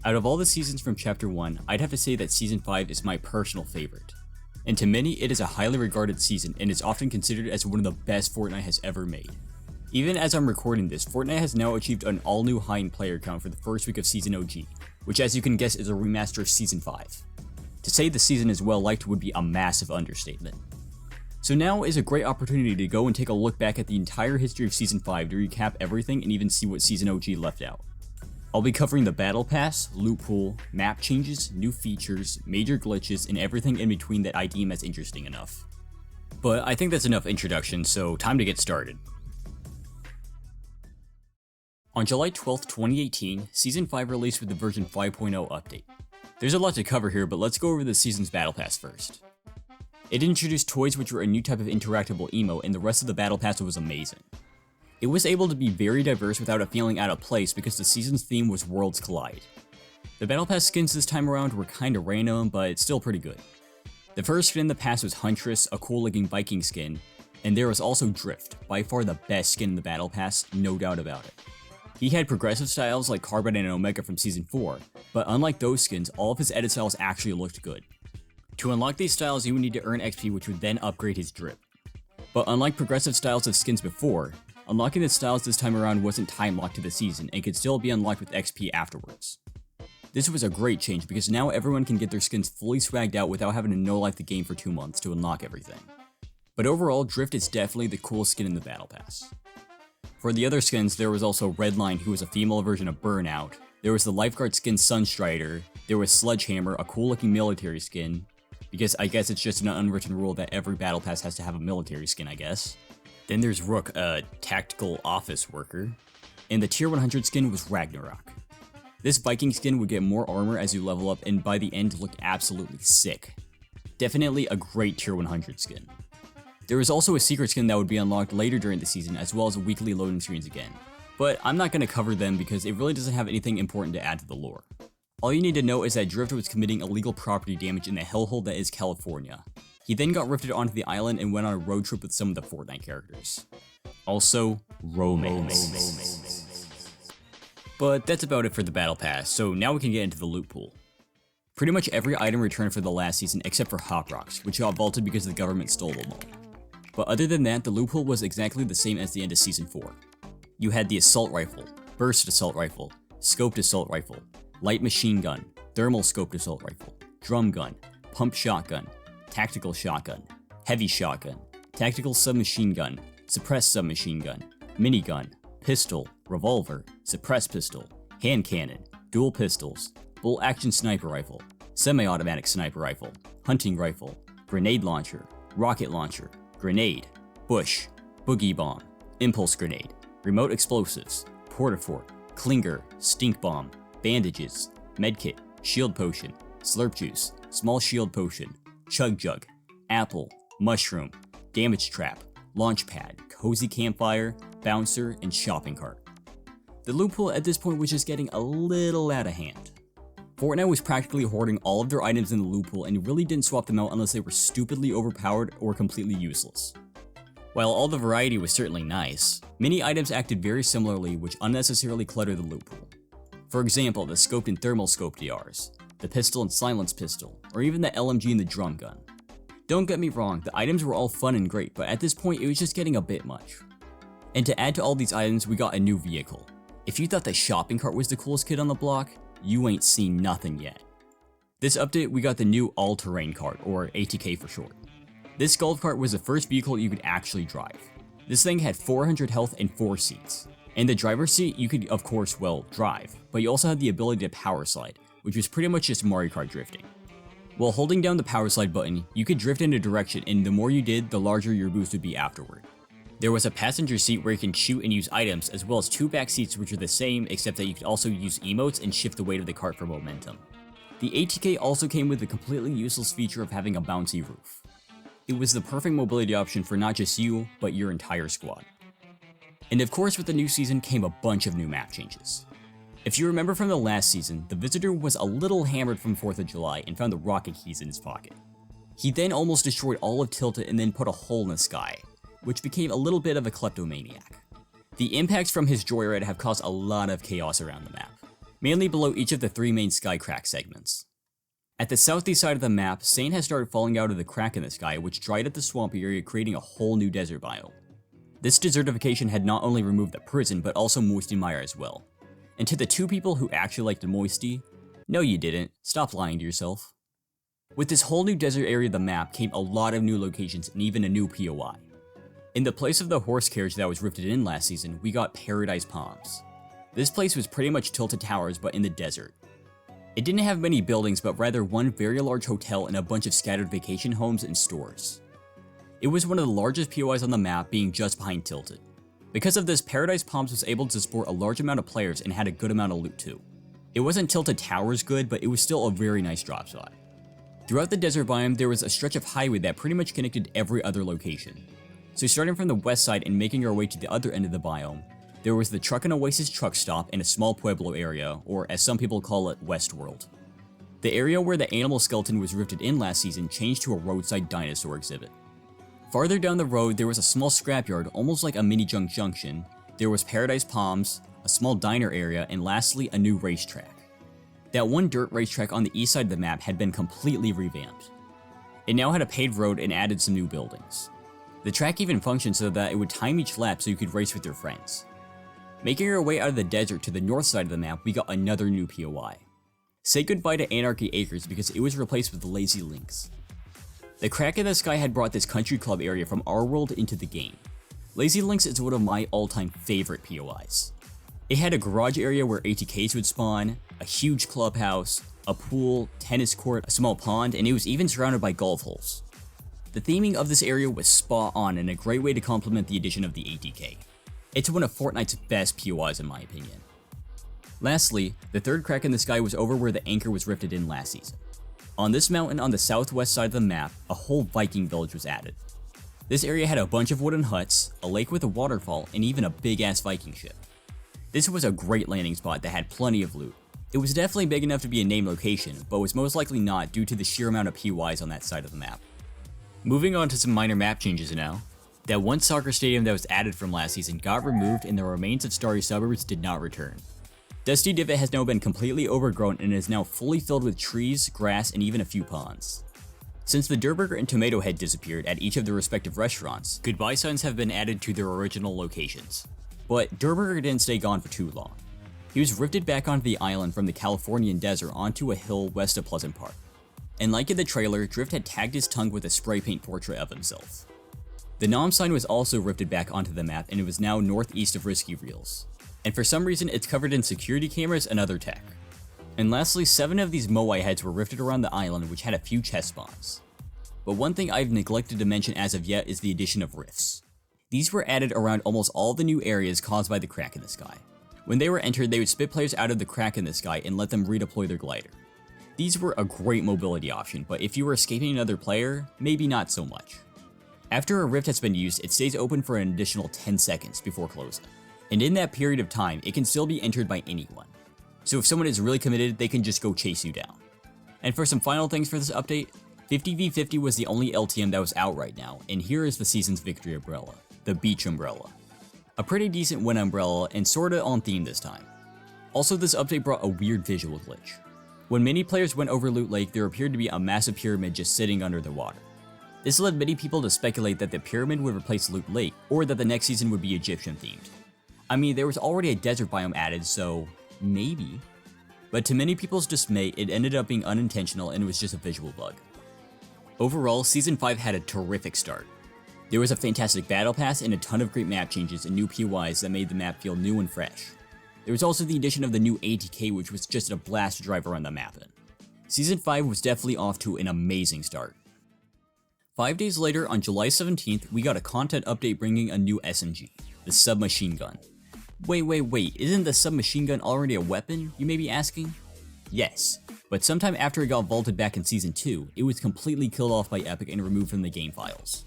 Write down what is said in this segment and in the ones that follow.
Out of all the seasons from Chapter 1, I'd have to say that Season 5 is my personal favorite. And to many, it is a highly regarded season and is often considered as one of the best Fortnite has ever made. Even as I'm recording this, Fortnite has now achieved an all-new high in player count for the first week of Season OG, which as you can guess is a remaster of Season 5. To say the season is well liked would be a massive understatement. So now is a great opportunity to go and take a look back at the entire history of Season 5 to recap everything and even see what Season OG left out. I'll be covering the Battle Pass, loot pool, map changes, new features, major glitches, and everything in between that I deem as interesting enough. But I think that's enough introduction, so time to get started. On July 12th, 2018, Season 5 released with the version 5.0 update. There's a lot to cover here, but let's go over the season's Battle Pass first. It introduced toys which were a new type of interactable emote, and the rest of the Battle Pass was amazing. It was able to be very diverse without it feeling out of place because the season's theme was Worlds Collide. The Battle Pass skins this time around were kinda random, but still pretty good. The first skin in the pass was Huntress, a cool looking Viking skin, and there was also Drift, by far the best skin in the Battle Pass, no doubt about it. He had progressive styles like Carbide and Omega from Season 4, but unlike those skins, all of his edit styles actually looked good. To unlock these styles, you would need to earn XP, which would then upgrade his drip. But unlike progressive styles of skins before, unlocking the styles this time around wasn't time locked to the season and could still be unlocked with XP afterwards. This was a great change because now everyone can get their skins fully swagged out without having to no-life the game for 2 months to unlock everything. But overall, Drift is definitely the coolest skin in the Battle Pass. For the other skins, there was also Redline, who was a female version of Burnout, there was the Lifeguard skin Sunstrider, there was Sledgehammer, a cool looking military skin, because I guess it's just an unwritten rule that every Battle Pass has to have a military skin, I guess. Then there's Rook, a tactical office worker, and the tier 100 skin was Ragnarok. This Viking skin would get more armor as you level up and by the end looked absolutely sick. Definitely a great tier 100 skin. There was also a secret skin that would be unlocked later during the season as well as weekly loading screens again, but I'm not going to cover them because it really doesn't have anything important to add to the lore. All you need to know is that Drift was committing illegal property damage in the hellhole that is California. He then got rifted onto the island and went on a road trip with some of the Fortnite characters. Also, romance. But that's about it for the Battle Pass, so now we can get into the loot pool. Pretty much every item returned for the last season except for Hot Rocks, which got vaulted because the government stole them all. But other than that, the loot pool was exactly the same as the end of Season 4. You had the Assault Rifle, Burst Assault Rifle, Scoped Assault Rifle, Light Machine Gun, Thermal Scoped Assault Rifle, Drum Gun, Pump Shotgun, Tactical Shotgun, Heavy Shotgun, Tactical Submachine Gun, Suppressed Submachine Gun, Minigun, Pistol, Revolver, Suppressed Pistol, Hand Cannon, Dual Pistols, Bolt Action Sniper Rifle, Semi-Automatic Sniper Rifle, Hunting Rifle, Grenade Launcher, Rocket Launcher, Grenade, Bush, Boogie Bomb, Impulse Grenade, Remote Explosives, Portafort, Klinger, Stink Bomb, Bandages, Medkit, Shield Potion, Slurp Juice, Small Shield Potion, Chug Jug, Apple, Mushroom, Damage Trap, Launchpad, Cozy Campfire, Bouncer, and Shopping Cart. The loot pool at this point was just getting a little out of hand. Fortnite was practically hoarding all of their items in the loot pool and really didn't swap them out unless they were stupidly overpowered or completely useless. While all the variety was certainly nice, many items acted very similarly which unnecessarily cluttered the loot pool. For example, the scoped and thermal scope DRs, the pistol and silence pistol, or even the LMG and the drum gun. Don't get me wrong, the items were all fun and great, but at this point it was just getting a bit much. And to add to all these items, we got a new vehicle. If you thought the shopping cart was the coolest kid on the block, you ain't seen nothing yet. This update, we got the new all-terrain cart, or ATK for short. This golf cart was the first vehicle you could actually drive. This thing had 400 health and 4 seats. In the driver's seat, you could of course, well, drive, but you also had the ability to power slide, which was pretty much just Mario Kart drifting. While holding down the power slide button, you could drift in a direction and the more you did, the larger your boost would be afterward. There was a passenger seat where you can shoot and use items, as well as 2 back seats which are the same except that you could also use emotes and shift the weight of the cart for momentum. The ATK also came with the completely useless feature of having a bouncy roof. It was the perfect mobility option for not just you, but your entire squad. And of course with the new season came a bunch of new map changes. If you remember from the last season, the Visitor was a little hammered from 4th of July and found the rocket keys in his pocket. He then almost destroyed all of Tilted and then put a hole in the sky, which became a little bit of a kleptomaniac. The impacts from his joyride have caused a lot of chaos around the map. mainly below each of the 3 main sky crack segments. At the southeast side of the map, sand has started falling out of the crack in the sky, which dried up the swampy area, creating a whole new desert biome. This desertification had not only removed the prison, but also moisty mire as well. And to the 2 people who actually liked the moisty, no you didn't, stop lying to yourself. With this whole new desert area of the map came a lot of new locations and even a new POI. In the place of the horse carriage that was rifted in last season, we got Paradise Palms. This place was pretty much tilted towers but in the desert. It didn't have many buildings but rather one very large hotel and a bunch of scattered vacation homes and stores. It was one of the largest POIs on the map, being just behind Tilted. Because of this, Paradise Palms was able to support a large amount of players and had a good amount of loot too. It wasn't Tilted Towers good, but it was still a very nice drop spot. Throughout the desert biome, there was a stretch of highway that pretty much connected every other location. So starting from the west side and making our way to the other end of the biome, there was the Truck and Oasis truck stop and a small Pueblo area, or as some people call it, Westworld. The area where the animal skeleton was rifted in last season changed to a roadside dinosaur exhibit. Farther down the road, there was a small scrapyard, almost like a mini junk junction. There was Paradise Palms, a small diner area, and lastly, a new racetrack. That one dirt racetrack on the east side of the map had been completely revamped. It now had a paved road and added some new buildings. The track even functioned so that it would time each lap so you could race with your friends. Making our way out of the desert to the north side of the map, we got another new POI. Say goodbye to Anarchy Acres because it was replaced with Lazy Links. The crack in the sky had brought this country club area from our world into the game. Lazy Links is one of my all-time favorite POIs. It had a garage area where ATKs would spawn, a huge clubhouse, a pool, tennis court, a small pond, and it was even surrounded by golf holes. The theming of this area was spot on and a great way to complement the addition of the ATK. It's one of Fortnite's best POIs in my opinion. Lastly, the third crack in the sky was over where the anchor was rifted in last season. On this mountain on the southwest side of the map, a whole Viking village was added. This area had a bunch of wooden huts, a lake with a waterfall, and even a big ass Viking ship. This was a great landing spot that had plenty of loot. It was definitely big enough to be a named location, but was most likely not due to the sheer amount of POIs on that side of the map. Moving on to some minor map changes now. That one soccer stadium that was added from last season got removed and the remains of Starry Suburbs did not return. Dusty Divot has now been completely overgrown and is now fully filled with trees, grass, and even a few ponds. Since the Durburger and Tomato Head disappeared at each of their respective restaurants, goodbye signs have been added to their original locations. But Durburger didn't stay gone for too long. He was rifted back onto the island from the Californian desert onto a hill west of Pleasant Park. And like in the trailer, Drift had tagged his tongue with a spray paint portrait of himself. The Nom sign was also rifted back onto the map and it was now northeast of Risky Reels. And for some reason it's covered in security cameras and other tech. And lastly, 7 of these Moai heads were rifted around the island, which had a few chest spawns. But one thing I've neglected to mention as of yet is the addition of rifts. These were added around almost all the new areas caused by the crack in the sky. When they were entered, they would spit players out of the crack in the sky and let them redeploy their glider. These were a great mobility option, but if you were escaping another player, maybe not so much. After a rift has been used, it stays open for an additional 10 seconds before closing. And in that period of time, it can still be entered by anyone. So if someone is really committed, they can just go chase you down. And for some final things for this update, 50v50 was the only LTM that was out right now, and here is the season's victory umbrella, the Beach Umbrella. A pretty decent win umbrella and sorta on theme this time. Also, this update brought a weird visual glitch. When many players went over Loot Lake, there appeared to be a massive pyramid just sitting under the water. This led many people to speculate that the pyramid would replace Loot Lake, or that the next season would be Egyptian themed. I mean, there was already a desert biome added, so maybe. But to many people's dismay, it ended up being unintentional and it was just a visual bug. Overall, Season 5 had a terrific start. There was a fantastic battle pass and a ton of great map changes and new POIs that made the map feel new and fresh. There was also the addition of the new ATK, which was just a blast to drive around the map in. Season 5 was definitely off to an amazing start. 5 days later, on July 17th, we got a content update bringing a new SMG, the submachine gun. Wait, isn't the submachine gun already a weapon, you may be asking? Yes, but sometime after it got vaulted back in Season 2, it was completely killed off by Epic and removed from the game files.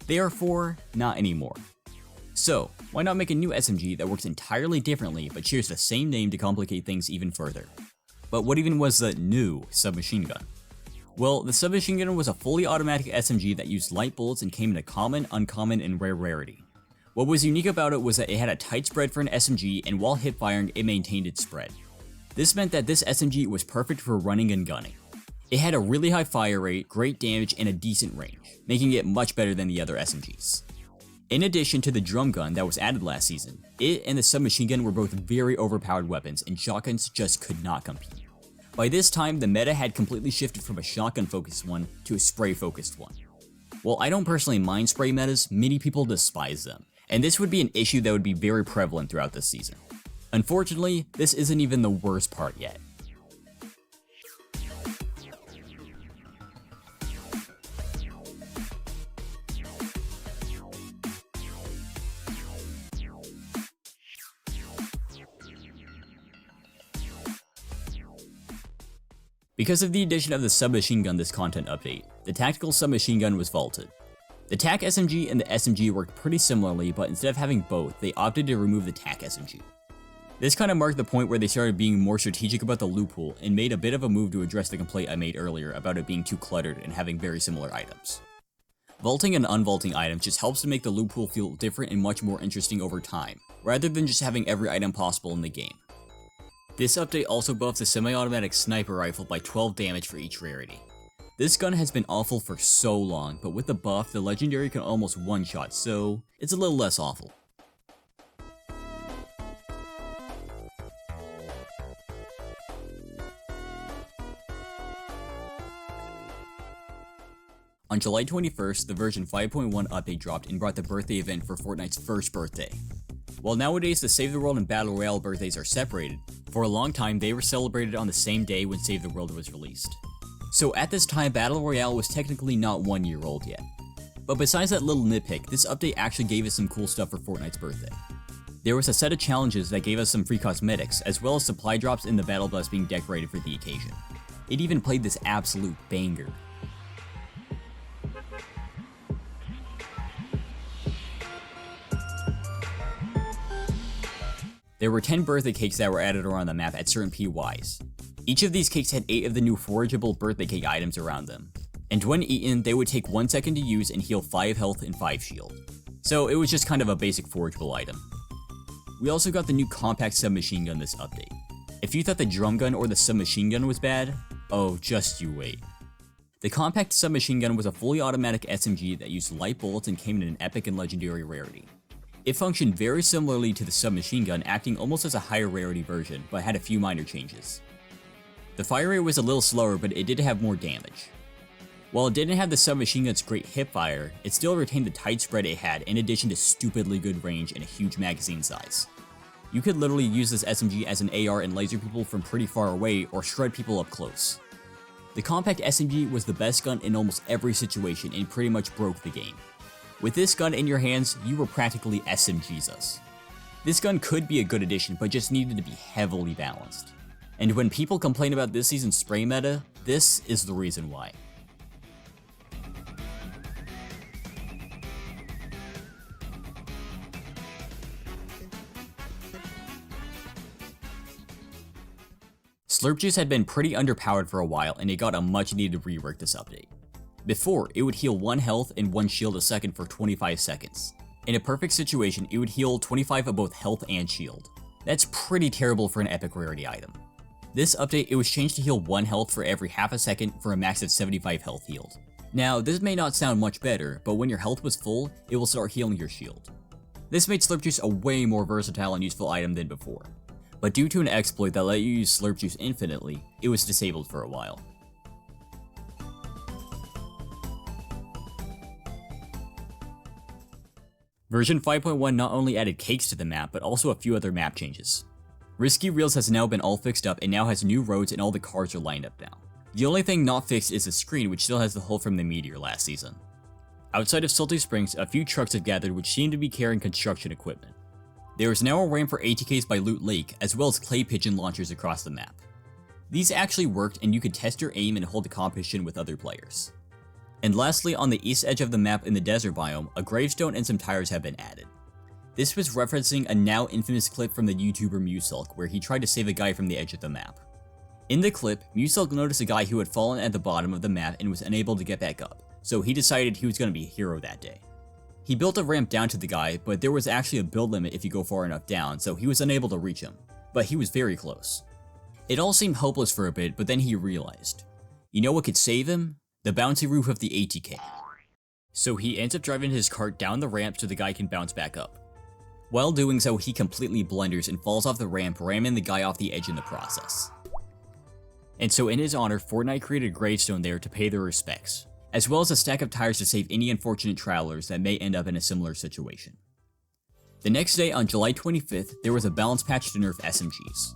Therefore, not anymore. So, why not make a new SMG that works entirely differently but shares the same name to complicate things even further? But what even was the new submachine gun? Well, the submachine gun was a fully automatic SMG that used light bullets and came in a common, uncommon, and rare rarity. What was unique about it was that it had a tight spread for an SMG, and while hip firing, it maintained its spread. This meant that this SMG was perfect for running and gunning. It had a really high fire rate, great damage, and a decent range, making it much better than the other SMGs. In addition to the drum gun that was added last season, it and the submachine gun were both very overpowered weapons and shotguns just could not compete. By this time, the meta had completely shifted from a shotgun focused one to a spray focused one. While I don't personally mind spray metas, many people despise them, and this would be an issue that would be very prevalent throughout this season. Unfortunately, this isn't even the worst part yet. Because of the addition of the submachine gun this content update, the tactical submachine gun was vaulted. The TAC SMG and the SMG worked pretty similarly, but instead of having both, they opted to remove the TAC SMG. This kind of marked the point where they started being more strategic about the loot pool and made a bit of a move to address the complaint I made earlier about it being too cluttered and having very similar items. Vaulting and unvaulting items just helps to make the loot pool feel different and much more interesting over time, rather than just having every item possible in the game. This update also buffs the semi-automatic sniper rifle by 12 damage for each rarity. This gun has been awful for so long, but with the buff, the legendary can almost one-shot, so it's a little less awful. On July 21st, the version 5.1 update dropped and brought the birthday event for Fortnite's first birthday. While nowadays the Save the World and Battle Royale birthdays are separated, for a long time they were celebrated on the same day when Save the World was released. So at this time, Battle Royale was technically not 1 year old yet. But besides that little nitpick, this update actually gave us some cool stuff for Fortnite's birthday. There was a set of challenges that gave us some free cosmetics, as well as supply drops in the battle bus being decorated for the occasion. It even played this absolute banger. There were 10 birthday cakes that were added around the map at certain PYs. Each of these cakes had 8 of the new forageable birthday cake items around them, and when eaten, they would take 1 second to use and heal 5 health and 5 shield. So it was just kind of a basic forageable item. We also got the new compact submachine gun this update. If you thought the drum gun or the submachine gun was bad, oh, just you wait. The compact submachine gun was a fully automatic SMG that used light bullets and came in an epic and legendary rarity. It functioned very similarly to the submachine gun, acting almost as a higher rarity version, but had a few minor changes. The fire rate was a little slower, but it did have more damage. While it didn't have the submachine gun's great hipfire, it still retained the tight spread it had in addition to stupidly good range and a huge magazine size. You could literally use this SMG as an AR and laser people from pretty far away or shred people up close. The compact SMG was the best gun in almost every situation and pretty much broke the game. With this gun in your hands, you were practically SMGesus. This gun could be a good addition, but just needed to be heavily balanced. And when people complain about this season's spray meta, this is the reason why. Slurp Juice had been pretty underpowered for a while, and it got a much needed rework this update. Before, it would heal 1 health and 1 shield a second for 25 seconds. In a perfect situation, it would heal 25 of both health and shield. That's pretty terrible for an epic rarity item. This update, it was changed to heal 1 health for every half a second for a max of 75 health healed. Now, this may not sound much better, but when your health was full, it will start healing your shield. This made Slurp Juice a way more versatile and useful item than before. But due to an exploit that let you use Slurp Juice infinitely, it was disabled for a while. Version 5.1 not only added cakes to the map, but also a few other map changes. Risky Reels has now been all fixed up and now has new roads and all the cars are lined up now. The only thing not fixed is the screen, which still has the hole from the meteor last season. Outside of Salty Springs, a few trucks have gathered which seem to be carrying construction equipment. There is now a ramp for ATKs by Loot Lake, as well as clay pigeon launchers across the map. These actually worked and you could test your aim and hold a competition with other players. And lastly, on the east edge of the map in the desert biome, a gravestone and some tires have been added. This was referencing a now infamous clip from the YouTuber Musulk, where he tried to save a guy from the edge of the map. In the clip, Musulk noticed a guy who had fallen at the bottom of the map and was unable to get back up, so he decided he was going to be a hero that day. He built a ramp down to the guy, but there was actually a build limit if you go far enough down, so he was unable to reach him, but he was very close. It all seemed hopeless for a bit, but then he realized, you know what could save him? The bouncy roof of the ATK. So he ends up driving his cart down the ramp so the guy can bounce back up. While doing so, he completely blunders and falls off the ramp, ramming the guy off the edge in the process. And so in his honor, Fortnite created a gravestone there to pay their respects, as well as a stack of tires to save any unfortunate travelers that may end up in a similar situation. The next day, on July 25th, there was a balance patch to nerf SMGs.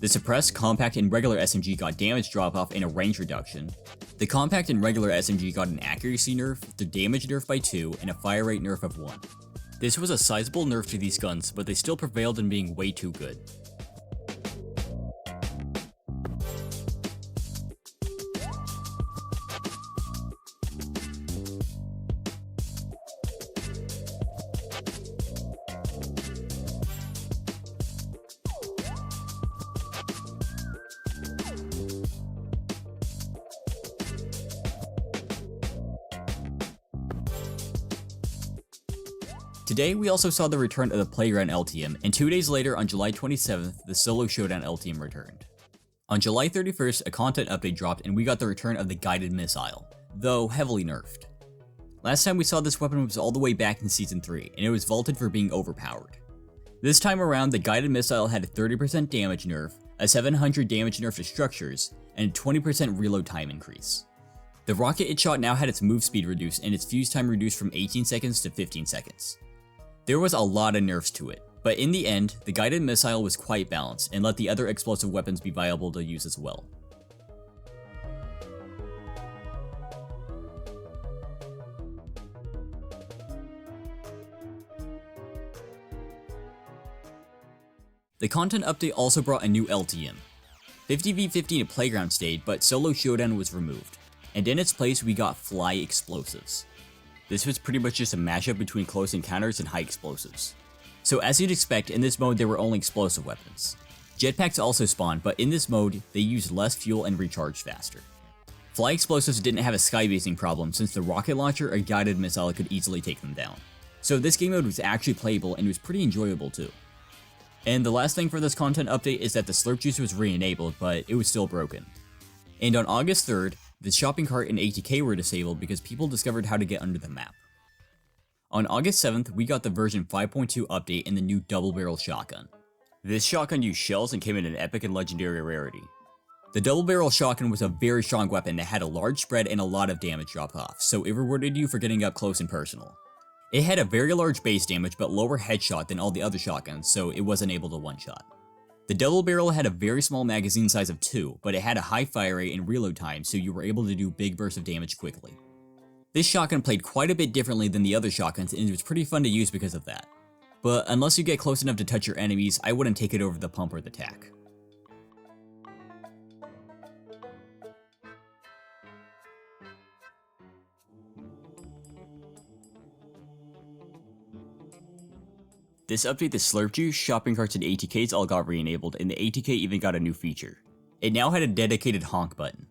The suppressed, compact, and regular SMG got damage drop-off and a range reduction. The compact and regular SMG got an accuracy nerf, the damage nerf by 2, and a fire rate nerf of 1. This was a sizable nerf to these guns, but they still prevailed in being way too good. Today, we also saw the return of the Playground LTM, and 2 days later, on July 27th, the Solo Showdown LTM returned. On July 31st, a content update dropped and we got the return of the Guided Missile, though heavily nerfed. Last time we saw this weapon was all the way back in Season 3, and it was vaulted for being overpowered. This time around, the Guided Missile had a 30% damage nerf, a 700 damage nerf to structures, and a 20% reload time increase. The rocket it shot now had its move speed reduced and its fuse time reduced from 18 seconds to 15 seconds. There was a lot of nerfs to it, but in the end, the Guided Missile was quite balanced and let the other explosive weapons be viable to use as well. The content update also brought a new LTM. 50v50 in Playground stayed, but Solo Showdown was removed, and in its place we got Fly Explosives. This was pretty much just a mashup between close encounters and high explosives. So as you'd expect, in this mode there were only explosive weapons. Jetpacks also spawned, but in this mode, they used less fuel and recharged faster. Fly Explosives didn't have a skybasing problem since the rocket launcher or guided missile could easily take them down. So this game mode was actually playable and was pretty enjoyable too. And the last thing for this content update is that the slurp juice was re-enabled, but it was still broken. And on August 3rd, the shopping cart and ATK were disabled because people discovered how to get under the map. On August 7th, we got the version 5.2 update and the new double barrel shotgun. This shotgun used shells and came in an epic and legendary rarity. The double barrel shotgun was a very strong weapon that had a large spread and a lot of damage drop off, so it rewarded you for getting up close and personal. It had a very large base damage but lower headshot than all the other shotguns, so it wasn't able to one-shot. The double barrel had a very small magazine size of 2, but it had a high fire rate and reload time, so you were able to do big bursts of damage quickly. This shotgun played quite a bit differently than the other shotguns, and it was pretty fun to use because of that. But unless you get close enough to touch your enemies, I wouldn't take it over the pump or the tac. This update, the slurp juice, shopping carts, and ATKs all got re-enabled, and the ATK even got a new feature. It now had a dedicated honk button.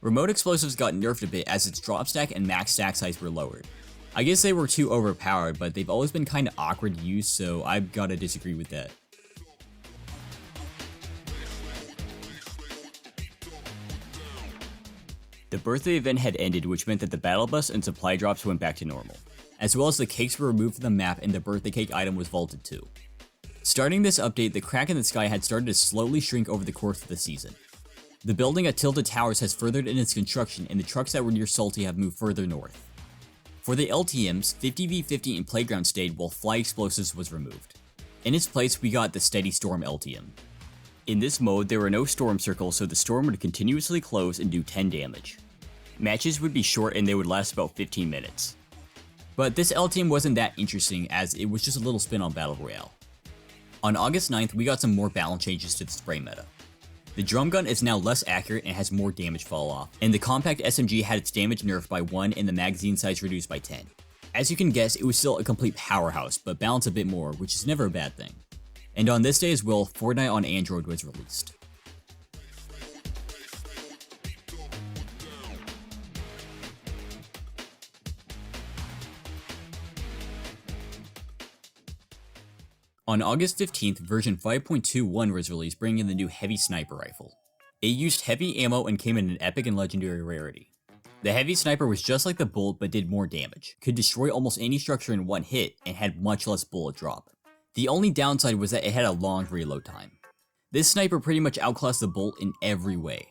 Remote explosives got nerfed a bit as its drop stack and max stack size were lowered. I guess they were too overpowered, but they've always been kinda awkward to use, so I've gotta disagree with that. The birthday event had ended, which meant that the battle bus and supply drops went back to normal, as well as the cakes were removed from the map and the birthday cake item was vaulted too. Starting this update, the crack in the sky had started to slowly shrink over the course of the season. The building at Tilted Towers has furthered in its construction and the trucks that were near Salty have moved further north. For the LTMs, 50v50 in Playground stayed while Fly Explosives was removed. In its place, we got the Steady Storm LTM. In this mode, there were no storm circles, so the storm would continuously close and do 10 damage. Matches would be short and they would last about 15 minutes. But this LTM wasn't that interesting as it was just a little spin on Battle Royale. On August 9th, we got some more balance changes to the spray meta. The drum gun is now less accurate and has more damage fall off, and the compact SMG had its damage nerfed by 1 and the magazine size reduced by 10. As you can guess, it was still a complete powerhouse, but balanced a bit more, which is never a bad thing. And on this day as well, Fortnite on Android was released. On August 15th, version 5.21 was released, bringing in the new Heavy Sniper Rifle. It used heavy ammo and came in an epic and legendary rarity. The Heavy Sniper was just like the Bolt but did more damage, could destroy almost any structure in one hit, and had much less bullet drop. The only downside was that it had a long reload time. This sniper pretty much outclassed the Bolt in every way.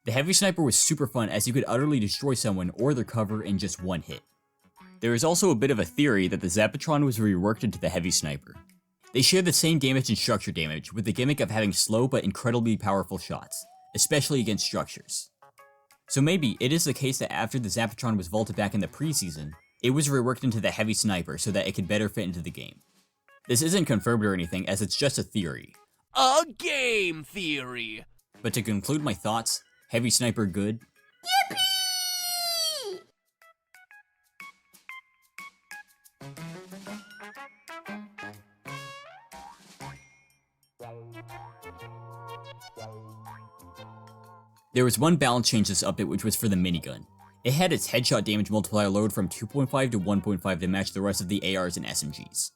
The Heavy Sniper was super fun as you could utterly destroy someone or their cover in just one hit. There is also a bit of a theory that the Zapatron was reworked into the Heavy Sniper. They share the same damage and structure damage, with the gimmick of having slow but incredibly powerful shots, especially against structures. So maybe it is the case that after the Zapatron was vaulted back in the preseason, it was reworked into the Heavy Sniper so that it could better fit into the game. This isn't confirmed or anything, as it's just a theory. A game theory! But to conclude my thoughts, Heavy Sniper good. Yippee! There was one balance change this update, which was for the minigun. It had its headshot damage multiplier lowered from 2.5 to 1.5 to match the rest of the ARs and SMGs.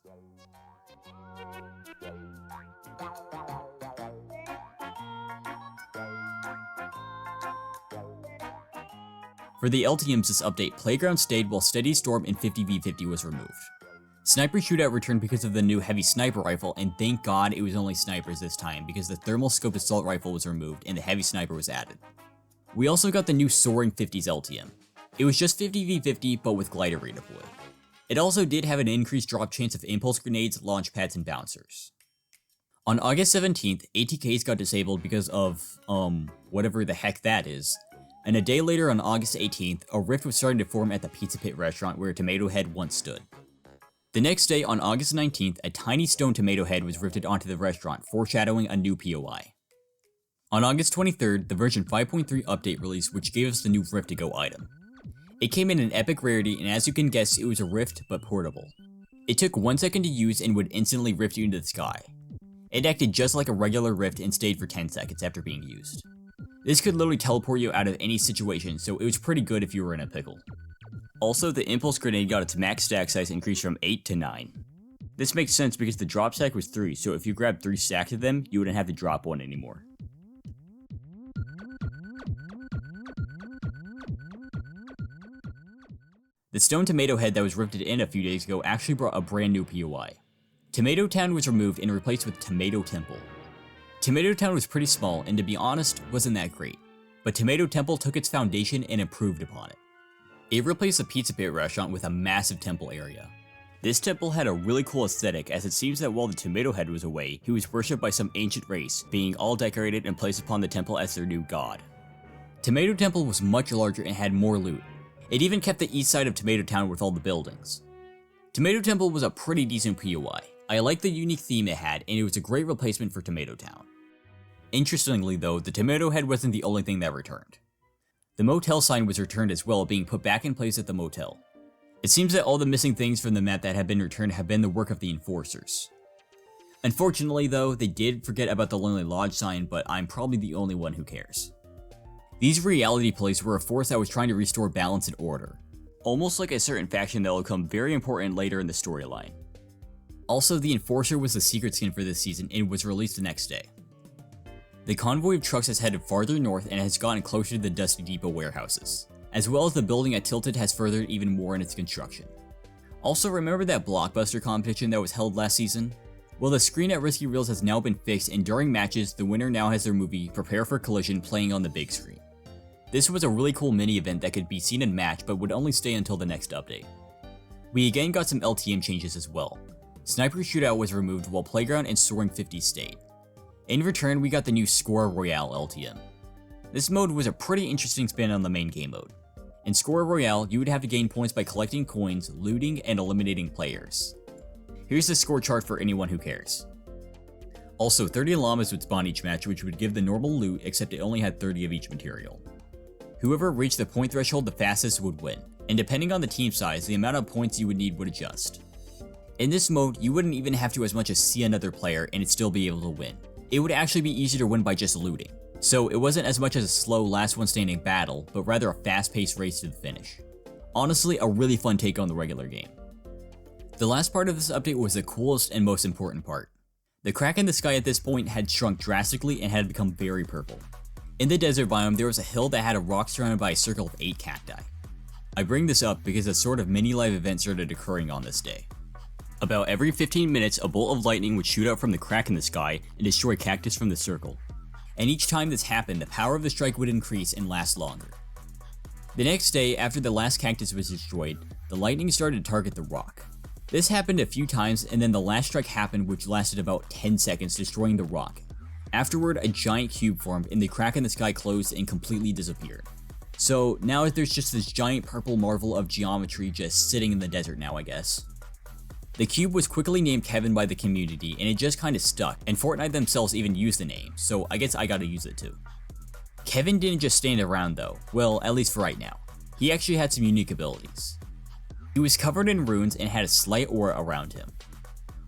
For the LTMs this update, Playground stayed while Steady Storm and 50v50 was removed. Sniper Shootout returned because of the new Heavy Sniper Rifle, and thank God it was only snipers this time because the Thermal Scope Assault Rifle was removed and the Heavy Sniper was added. We also got the new Soaring 50s LTM. It was just 50v50 but with glider redeploy. It also did have an increased drop chance of impulse grenades, launch pads, and bouncers. On August 17th, ATKs got disabled because of, whatever the heck that is, and a day later on August 18th, a rift was starting to form at the Pizza Pit restaurant where Tomato Head once stood. The next day, on August 19th, a tiny stone tomato head was rifted onto the restaurant, foreshadowing a new POI. On August 23rd, the version 5.3 update released, which gave us the new Rift to Go item. It came in an epic rarity, and as you can guess, it was a rift, but portable. It took 1 second to use and would instantly rift you into the sky. It acted just like a regular rift and stayed for 10 seconds after being used. This could literally teleport you out of any situation, so it was pretty good if you were in a pickle. Also, the impulse grenade got its max stack size increased from 8 to 9. This makes sense because the drop stack was 3, so if you grabbed 3 stacks of them, you wouldn't have to drop one anymore. The stone tomato head that was rifted in a few days ago actually brought a brand new POI. Tomato Town was removed and replaced with Tomato Temple. Tomato Town was pretty small and to be honest, wasn't that great, but Tomato Temple took its foundation and improved upon it. It replaced the Pizza Pit restaurant with a massive temple area. This temple had a really cool aesthetic as it seems that while the Tomato Head was away, he was worshipped by some ancient race, being all decorated and placed upon the temple as their new god. Tomato Temple was much larger and had more loot. It even kept the east side of Tomato Town with all the buildings. Tomato Temple was a pretty decent POI. I liked the unique theme it had, and it was a great replacement for Tomato Town. Interestingly though, the Tomato Head wasn't the only thing that returned. The motel sign was returned as well, being put back in place at the motel. It seems that all the missing things from the map that have been returned have been the work of the enforcers. Unfortunately though, they did forget about the Lonely Lodge sign, but I'm probably the only one who cares. These reality plays were a force that was trying to restore balance and order, almost like a certain faction that will become very important later in the storyline. Also, the Enforcer was the secret skin for this season and was released the next day. The convoy of trucks has headed farther north and has gotten closer to the Dusty Depot warehouses, as well as the building at Tilted has furthered even more in its construction. Also, remember that Blockbuster competition that was held last season? Well, the screen at Risky Reels has now been fixed, and during matches, the winner now has their movie Prepare for Collision playing on the big screen. This was a really cool mini event that could be seen in match but would only stay until the next update. We again got some LTM changes as well. Sniper Shootout was removed while Playground and Soaring 50 stayed. In return, we got the new Score Royale LTM. This mode was a pretty interesting spin on the main game mode. In Score Royale, you would have to gain points by collecting coins, looting, and eliminating players. Here's the score chart for anyone who cares. Also, 30 llamas would spawn each match, which would give the normal loot except it only had 30 of each material. Whoever reached the point threshold the fastest would win, and depending on the team size, the amount of points you would need would adjust. In this mode, you wouldn't even have to as much as see another player and it'd still be able to win. It would actually be easier to win by just looting. So it wasn't as much as a slow last one standing battle, but rather a fast paced race to the finish. Honestly, a really fun take on the regular game. The last part of this update was the coolest and most important part. The crack in the sky at this point had shrunk drastically and had become very purple. In the desert biome, there was a hill that had a rock surrounded by a circle of 8 cacti. I bring this up because a sort of mini live event started occurring on this day. About every 15 minutes, a bolt of lightning would shoot out from the crack in the sky and destroy cactus from the circle. And each time this happened, the power of the strike would increase and last longer. The next day, after the last cactus was destroyed, the lightning started to target the rock. This happened a few times, and then the last strike happened, which lasted about 10 seconds, destroying the rock. Afterward, a giant cube formed, and the crack in the sky closed and completely disappeared. So now there's just this giant purple marvel of geometry just sitting in the desert now, I guess. The cube was quickly named Kevin by the community, and it just kinda stuck, and Fortnite themselves even used the name, so I guess I gotta use it too. Kevin didn't just stand around though, well, at least for right now. He actually had some unique abilities. He was covered in runes and had a slight aura around him.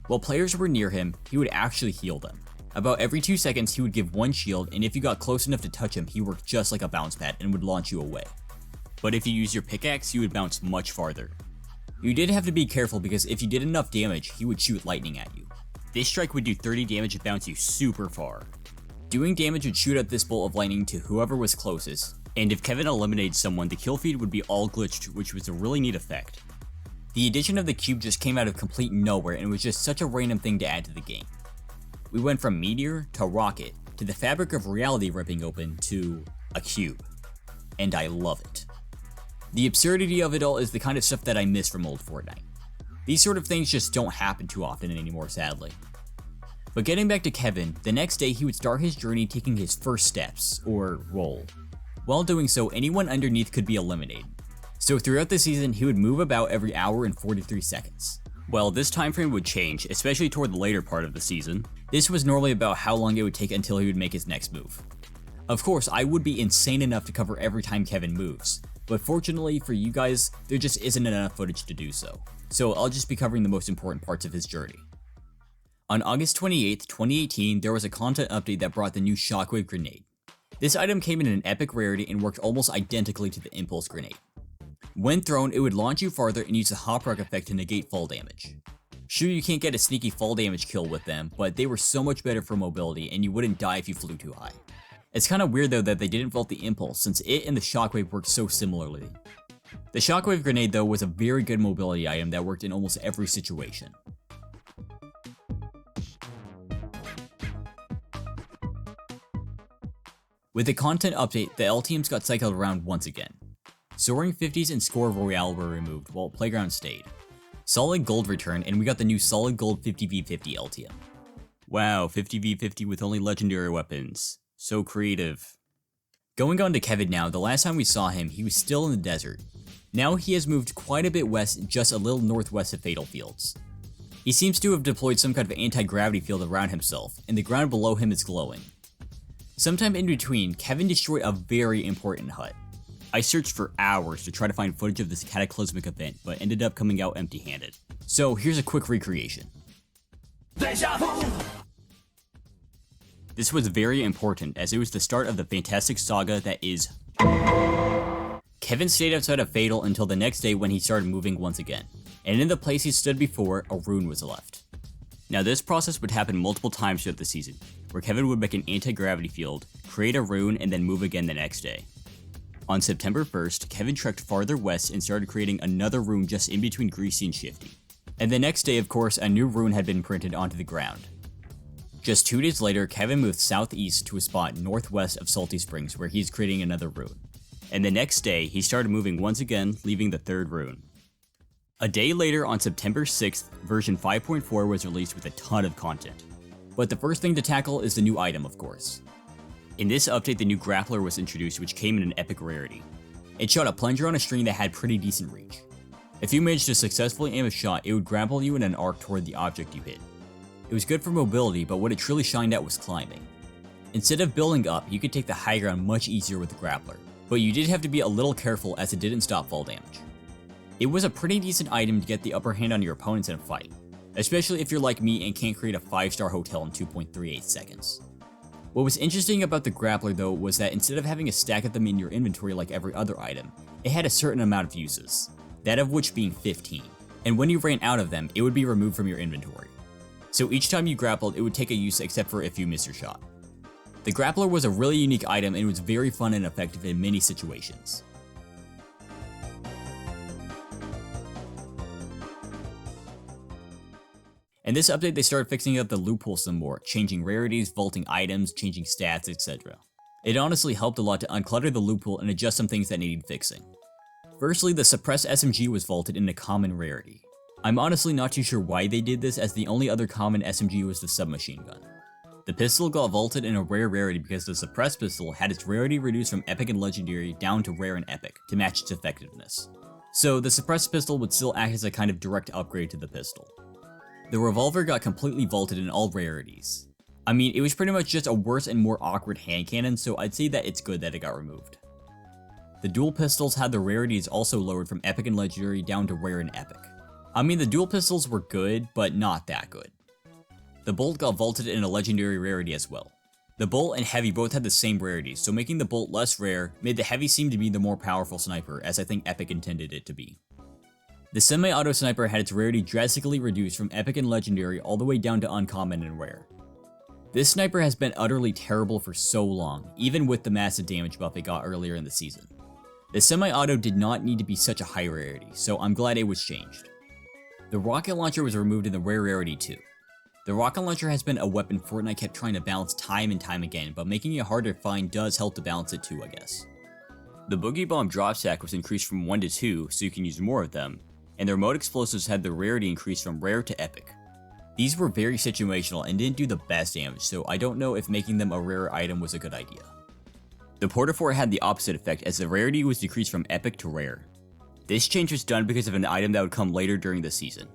While players were near him, he would actually heal them. About every 2 seconds he would give one shield, and if you got close enough to touch him, he worked just like a bounce pad and would launch you away. But if you used your pickaxe, you would bounce much farther. You did have to be careful because if you did enough damage, he would shoot lightning at you. This strike would do 30 damage and bounce you super far. Doing damage would shoot out this bolt of lightning to whoever was closest, and if Kevin eliminated someone, the kill feed would be all glitched, which was a really neat effect. The addition of the cube just came out of complete nowhere and was just such a random thing to add to the game. We went from meteor to rocket to the fabric of reality ripping open to a cube, and I love it. The absurdity of it all is the kind of stuff that I miss from old Fortnite. These sort of things just don't happen too often anymore, sadly. But getting back to Kevin, the next day he would start his journey taking his first steps, or roll. While doing so, anyone underneath could be eliminated. So throughout the season, he would move about every hour and 43 seconds. Well, this time frame would change, especially toward the later part of the season. This was normally about how long it would take until he would make his next move. Of course, I would be insane enough to cover every time Kevin moves, but fortunately for you guys, there just isn't enough footage to do so. So I'll just be covering the most important parts of his journey. On August 28th, 2018, there was a content update that brought the new Shockwave Grenade. This item came in an epic rarity and worked almost identically to the Impulse Grenade. When thrown, it would launch you farther and use the Hop Rock effect to negate fall damage. Sure, you can't get a sneaky fall damage kill with them, but they were so much better for mobility and you wouldn't die if you flew too high. It's kinda weird though that they didn't vault the Impulse since it and the Shockwave worked so similarly. The Shockwave Grenade though was a very good mobility item that worked in almost every situation. With the content update, the L teams got cycled around once again. Soaring 50s and Score Royale were removed, while Playground stayed. Solid Gold returned, and we got the new Solid Gold 50v50 LTM. Wow, 50v50 with only legendary weapons. So creative. Going on to Kevin now, the last time we saw him, he was still in the desert. Now he has moved quite a bit west, just a little northwest of Fatal Fields. He seems to have deployed some kind of anti-gravity field around himself, and the ground below him is glowing. Sometime in between, Kevin destroyed a very important hut. I searched for hours to try to find footage of this cataclysmic event, but ended up coming out empty-handed. So here's a quick recreation. Deja vu! This was very important, as it was the start of the fantastic saga that is... Kevin stayed outside of Fatal until the next day when he started moving once again, and in the place he stood before, a rune was left. Now this process would happen multiple times throughout the season, where Kevin would make an anti-gravity field, create a rune, and then move again the next day. On September 1st, Kevin trekked farther west and started creating another rune just in between Greasy and Shifty. And the next day, of course, a new rune had been printed onto the ground. Just 2 days later, Kevin moved southeast to a spot northwest of Salty Springs where he's creating another rune. And the next day, he started moving once again, leaving the third rune. A day later, on September 6th, version 5.4 was released with a ton of content. But the first thing to tackle is the new item, of course. In this update, the new grappler was introduced, which came in an epic rarity. It shot a plunger on a string that had pretty decent reach. If you managed to successfully aim a shot, it would grapple you in an arc toward the object you hit. It was good for mobility, but what it truly shined at was climbing. Instead of building up, you could take the high ground much easier with the grappler, but you did have to be a little careful as it didn't stop fall damage. It was a pretty decent item to get the upper hand on your opponents in a fight, especially if you're like me and can't create a 5-star hotel in 2.38 seconds. What was interesting about the grappler though was that instead of having a stack of them in your inventory like every other item, it had a certain amount of uses, that of which being 15. and when you ran out of them, it would be removed from your inventory. So each time you grappled, it would take a use except for if you missed your shot. The grappler was a really unique item and was very fun and effective in many situations. In this update, they started fixing up the loophole some more, changing rarities, vaulting items, changing stats, etc. It honestly helped a lot to unclutter the loophole and adjust some things that needed fixing. Firstly, the suppressed SMG was vaulted in a common rarity. I'm honestly not too sure why they did this, as the only other common SMG was the submachine gun. The pistol got vaulted in a rare rarity because the suppressed pistol had its rarity reduced from epic and legendary down to rare and epic to match its effectiveness. So the suppressed pistol would still act as a kind of direct upgrade to the pistol. The revolver got completely vaulted in all rarities. I mean, it was pretty much just a worse and more awkward hand cannon, so I'd say that it's good that it got removed. The dual pistols had the rarities also lowered from epic and legendary down to rare and epic. I mean, the dual pistols were good, but not that good. The bolt got vaulted in a legendary rarity as well. The bolt and heavy both had the same rarities, so making the bolt less rare made the heavy seem to be the more powerful sniper, as I think epic intended it to be. The semi-auto sniper had its rarity drastically reduced from epic and legendary all the way down to uncommon and rare. This sniper has been utterly terrible for so long, even with the massive damage buff it got earlier in the season. The semi-auto did not need to be such a high rarity, so I'm glad it was changed. The rocket launcher was removed in the rare rarity too. The rocket launcher has been a weapon Fortnite kept trying to balance time and time again, but making it harder to find does help to balance it too, I guess. The Boogie Bomb drop stack was increased from 1 to 2, so you can use more of them, and the remote explosives had the rarity increased from rare to epic. These were very situational and didn't do the best damage, so I don't know if making them a rare item was a good idea. The Portafor had the opposite effect, as the rarity was decreased from epic to rare. This change was done because of an item that would come later during the season.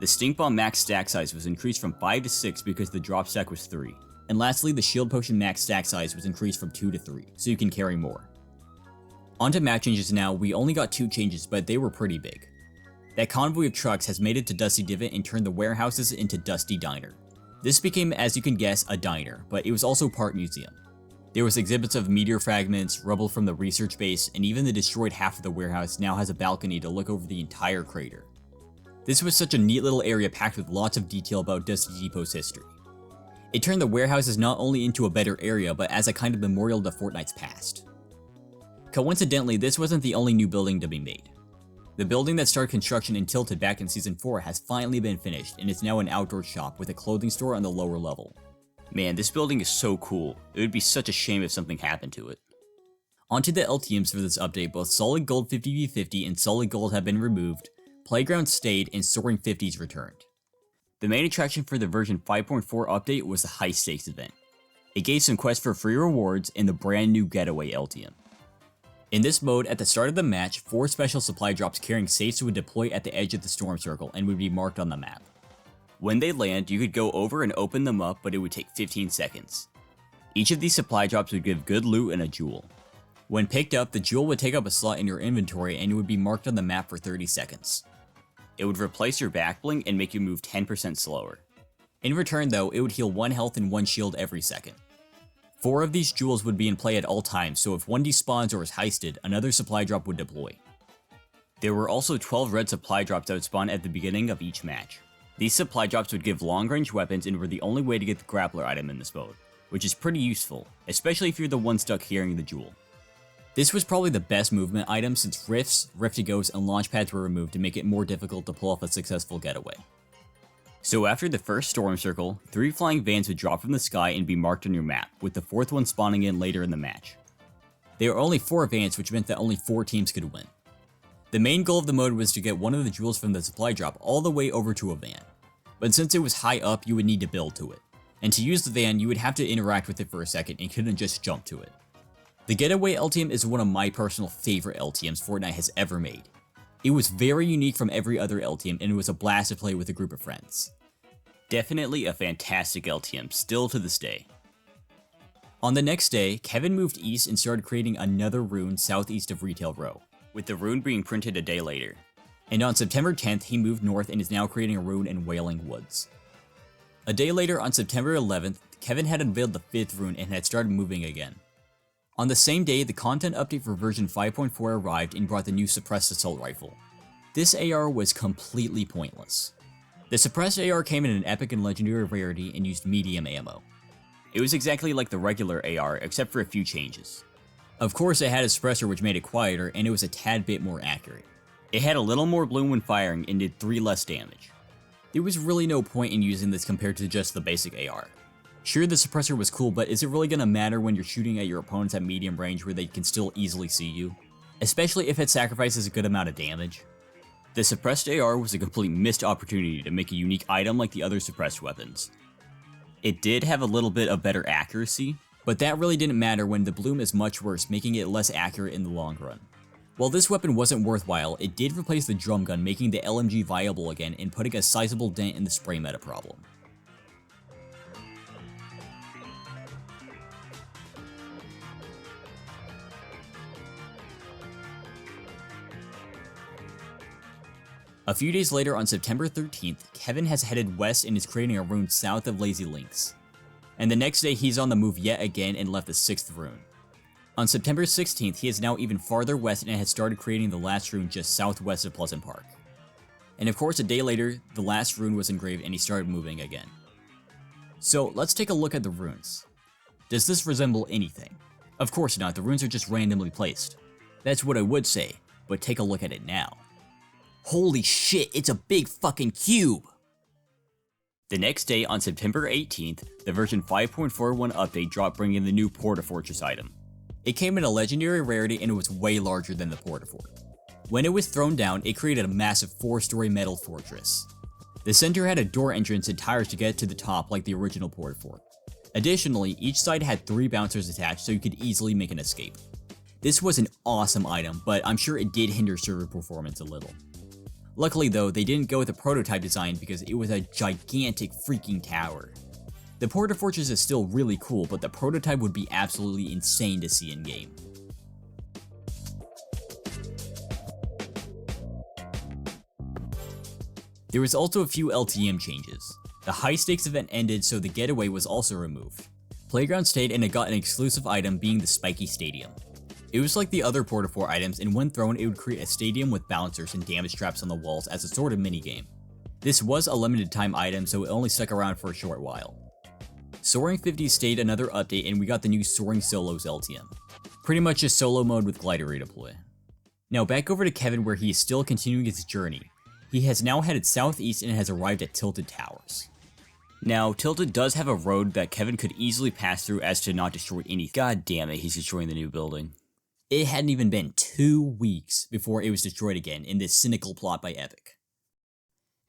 The Stink Bomb max stack size was increased from 5 to 6 because the drop stack was 3. And lastly, the Shield Potion max stack size was increased from 2 to 3, so you can carry more. Onto map changes now. We only got 2 changes, but they were pretty big. That convoy of trucks has made it to Dusty Divot and turned the warehouses into Dusty Diner. This became, as you can guess, a diner, but it was also part museum. There was exhibits of meteor fragments, rubble from the research base, and even the destroyed half of the warehouse now has a balcony to look over the entire crater. This was such a neat little area packed with lots of detail about Dusty Depot's history. It turned the warehouses not only into a better area, but as a kind of memorial to Fortnite's past. Coincidentally, this wasn't the only new building to be made. The building that started construction and tilted back in Season 4 has finally been finished and is now an outdoor shop with a clothing store on the lower level. Man, this building is so cool. It would be such a shame if something happened to it. Onto the LTMs for this update. Both Solid Gold 50v50 and Solid Gold have been removed, Playground stayed, and Soaring 50s returned. The main attraction for the version 5.4 update was the High Stakes event. It gave some quests for free rewards and the brand new Getaway LTM. In this mode, at the start of the match, 4 special supply drops carrying safes would deploy at the edge of the storm circle and would be marked on the map. When they land, you could go over and open them up, but it would take 15 seconds. Each of these supply drops would give good loot and a jewel. When picked up, the jewel would take up a slot in your inventory and it would be marked on the map for 30 seconds. It would replace your back bling and make you move 10% slower. In return though, it would heal 1 health and 1 shield every second. 4 of these jewels would be in play at all times, so if one despawns or is heisted, another supply drop would deploy. There were also 12 red supply drops that would spawn at the beginning of each match. These supply drops would give long-range weapons and were the only way to get the grappler item in this mode, which is pretty useful, especially if you're the one stuck carrying the jewel. This was probably the best movement item since rifts, riftigos, and launchpads were removed to make it more difficult to pull off a successful getaway. So after the first storm circle, 3 flying vans would drop from the sky and be marked on your map, with the 4th one spawning in later in the match. There were only 4 vans, which meant that only 4 teams could win. The main goal of the mode was to get one of the jewels from the supply drop all the way over to a van. But since it was high up, you would need to build to it. And to use the van, you would have to interact with it for a second and couldn't just jump to it. The Getaway LTM is one of my personal favorite LTMs Fortnite has ever made. It was very unique from every other LTM and it was a blast to play with a group of friends. Definitely a fantastic LTM, still to this day. On the next day, Kevin moved east and started creating another rune southeast of Retail Row, with the rune being printed a day later. And on September 10th, he moved north and is now creating a rune in Wailing Woods. A day later, on September 11th, Kevin had unveiled the 5th rune and had started moving again. On the same day, the content update for version 5.4 arrived and brought the new suppressed assault rifle. This AR was completely pointless. The suppressed AR came in an epic and legendary rarity and used medium ammo. It was exactly like the regular AR except for a few changes. Of course it had a suppressor which made it quieter and it was a tad bit more accurate. It had a little more bloom when firing and did 3 less damage. There was really no point in using this compared to just the basic AR. Sure, the suppressor was cool, but is it really gonna matter when you're shooting at your opponents at medium range where they can still easily see you? Especially if it sacrifices a good amount of damage. The suppressed AR was a complete missed opportunity to make a unique item like the other suppressed weapons. It did have a little bit of better accuracy, but that really didn't matter when the bloom is much worse, making it less accurate in the long run. While this weapon wasn't worthwhile, it did replace the drum gun, making the LMG viable again and putting a sizable dent in the spray meta problem. A few days later, on September 13th, Kevin has headed west and is creating a rune south of Lazy Links. And the next day he's on the move yet again and left the 6th rune. On September 16th, he is now even farther west and has started creating the last rune just southwest of Pleasant Park. And of course, a day later, the last rune was engraved and he started moving again. So let's take a look at the runes. Does this resemble anything? Of course not, the runes are just randomly placed. That's what I would say, but take a look at it now. Holy shit, it's a big fucking cube! The next day, on September 18th, the version 5.41 update dropped, bringing the new Porta-Fortress item. It came in a legendary rarity and it was way larger than the Porta-Fort. When it was thrown down, it created a massive 4-story metal fortress. The center had a door entrance and tires to get to the top like the original Porta-Fort. Additionally, each side had 3 bouncers attached so you could easily make an escape. This was an awesome item, but I'm sure it did hinder server performance a little. Luckily though, they didn't go with a prototype design because it was a gigantic freaking tower. The Porta-Fortress is still really cool, but the prototype would be absolutely insane to see in game. There was also a few LTM changes. The high stakes event ended, so the getaway was also removed. Playground stayed and it got an exclusive item, being the Spiky Stadium. It was like the other Porta-Fort items, and when thrown it would create a stadium with bouncers and damage traps on the walls as a sort of minigame. This was a limited time item, so it only stuck around for a short while. Soaring 50 stayed another update and we got the new Soaring Solos LTM. Pretty much just solo mode with glider redeploy. Now back over to Kevin, where he is still continuing his journey. He has now headed southeast and has arrived at Tilted Towers. Now, Tilted does have a road that Kevin could easily pass through as to not destroy anything. God damn it, he's destroying the new building. It hadn't even been 2 weeks before it was destroyed again in this cynical plot by Epic.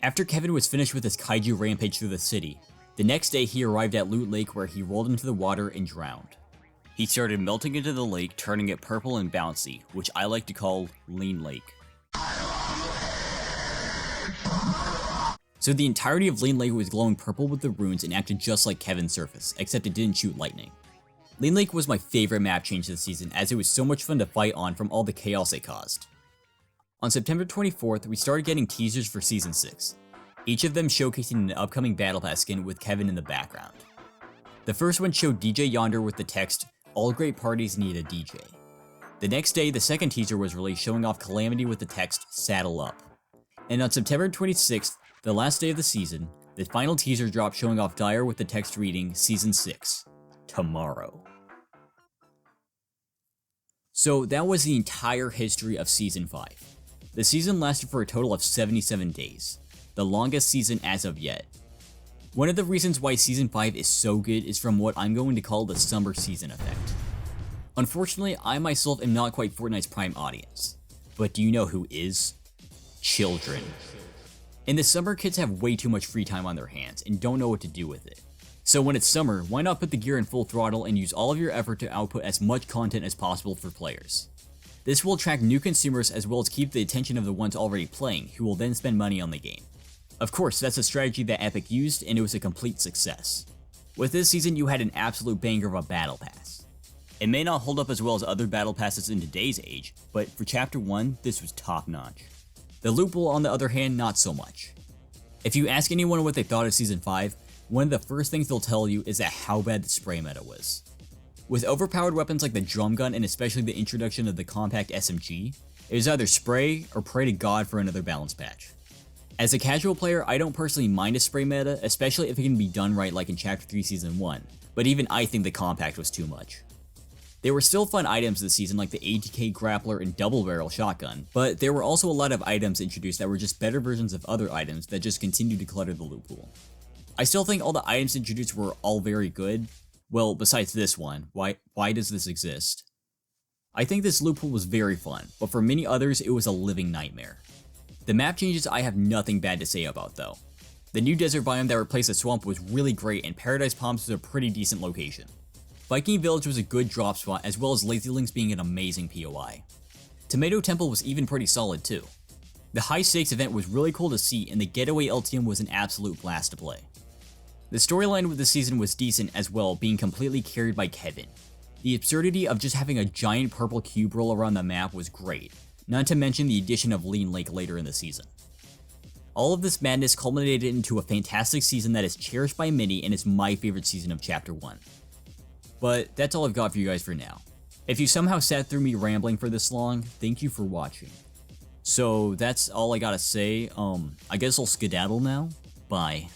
After Kevin was finished with his kaiju rampage through the city, the next day he arrived at Loot Lake, where he rolled into the water and drowned. He started melting into the lake, turning it purple and bouncy, which I like to call Lean Lake. So the entirety of Lean Lake was glowing purple with the runes and acted just like Kevin's surface, except it didn't shoot lightning. Lean Lake was my favorite map change this season, as it was so much fun to fight on from all the chaos it caused. On September 24th, we started getting teasers for Season 6, each of them showcasing an upcoming Battle Pass skin with Kevin in the background. The first one showed DJ Yonder with the text, "All great parties need a DJ." The next day, the second teaser was released showing off Calamity with the text, "Saddle up." And on September 26th, the last day of the season, the final teaser dropped showing off Dyer with the text reading, "Season 6. Tomorrow." So that was the entire history of Season 5. The season lasted for a total of 77 days, the longest season as of yet. One of the reasons why Season 5 is so good is from what I'm going to call the summer season effect. Unfortunately, I myself am not quite Fortnite's prime audience, but do you know who is? Children. In the summer, kids have way too much free time on their hands and don't know what to do with it. So when it's summer, why not put the gear in full throttle and use all of your effort to output as much content as possible for players? This will attract new consumers as well as keep the attention of the ones already playing, who will then spend money on the game. Of course, that's a strategy that Epic used, and it was a complete success. With this season, you had an absolute banger of a battle pass. It may not hold up as well as other battle passes in today's age, but for Chapter 1, this was top notch. The loot pool, on the other hand, not so much. If you ask anyone what they thought of Season 5, one of the first things they'll tell you is that how bad the spray meta was. With overpowered weapons like the drum gun and especially the introduction of the compact SMG, It was either spray or pray to God for another balance patch. As a casual player, I don't personally mind a spray meta, especially if it can be done right like in Chapter 3 Season 1, but even I think the compact was too much. There were still fun items this season like the ATK grappler and double barrel shotgun, but there were also a lot of items introduced that were just better versions of other items that just continued to clutter the loot pool. I still think all the items introduced were all very good. Well, besides this one, why does this exist? I think this loot pool was very fun, but for many others it was a living nightmare. The map changes I have nothing bad to say about though. The new desert biome that replaced the swamp was really great, and Paradise Palms was a pretty decent location. Viking Village was a good drop spot, as well as Lazy Links being an amazing POI. Tomato Temple was even pretty solid too. The high stakes event was really cool to see, and the getaway LTM was an absolute blast to play. The storyline with the season was decent as well, being completely carried by Kevin. The absurdity of just having a giant purple cube roll around the map was great, not to mention the addition of Lean Lake later in the season. All of this madness culminated into a fantastic season that is cherished by many and is my favorite season of Chapter 1. But that's all I've got for you guys for now. If you somehow sat through me rambling for this long, thank you for watching. So that's all I gotta say. I guess I'll skedaddle now. Bye.